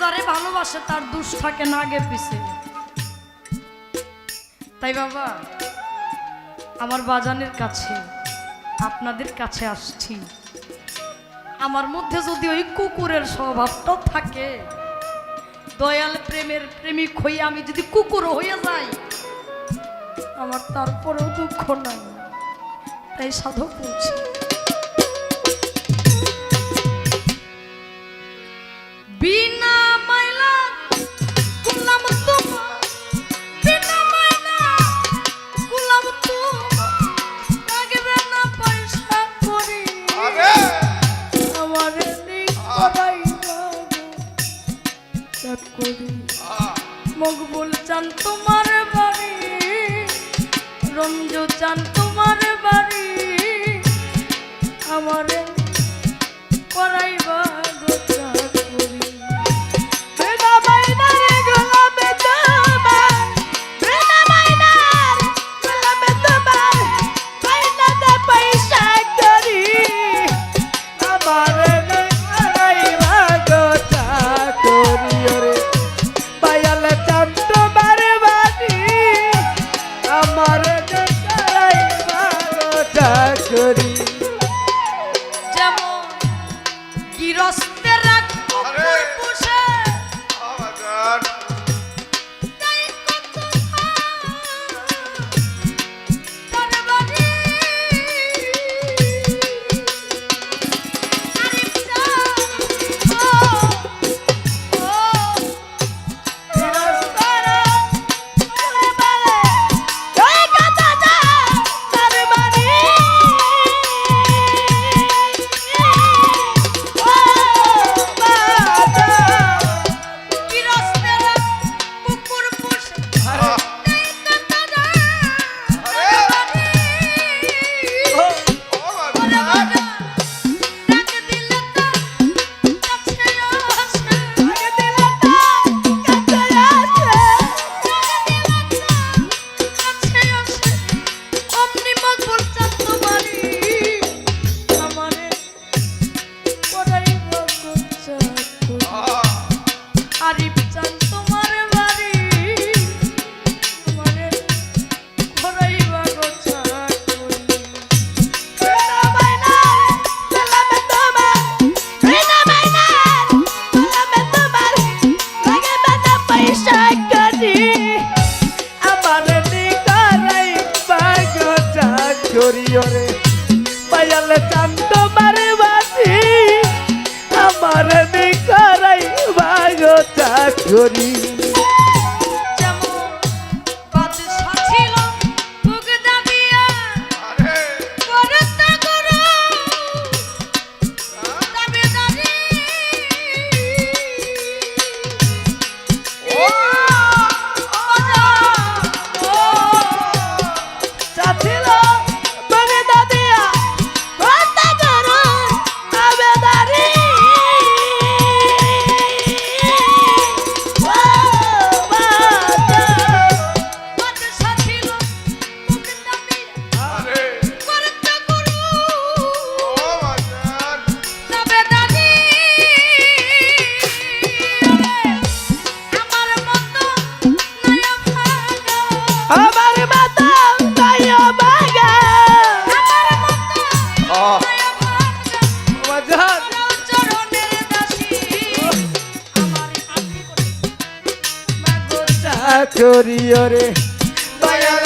যারে ভালোবাসে তার দোষ থাকে না আগে পিছে। তাই বাবা আমার বাজানের কাছে আপনাদের কাছে আসছি, আমার মধ্যে যদি ওই কুকুরের স্বভাবটা থাকে, দয়াল প্রেমের প্রেমিক হয়ে আমি যদি কুকুর হয়ে যাই, আমার তারপরেও দুঃখ নাই। তাই সাধক বলছি, বিনা মাইলা গুলাম তোমার, বিনা মাইলা গুলাম তোমার, লাগবে না পয়সা করি আমার করি। মকবুল চান তোমার বাড়ি, রঞ্জু চান তোমার বাড়ি, আমারে করাইবা গোটা করি। বিনা মাইনার গোলামে তোমার, বিনা মাইনার গোলামে তোমার, মাইনাতে পয়সা করি, আমারে করাইবা গোটা করি। ওরে পায়াল চান তোমার বাড়ি, আমারে করাইবা গোটা করি। যেমন গৃহস্থের কুকুর পোষে, তাই কত তার বাড়ি, আরিফ চান ও গৃহস্থের কুকুর বলে, তাই কত তার বাড়ি। ওরে পায়াল চান তোমার বাড়ি, আমার করাই বাগতা করি। করি ওরে পায়াল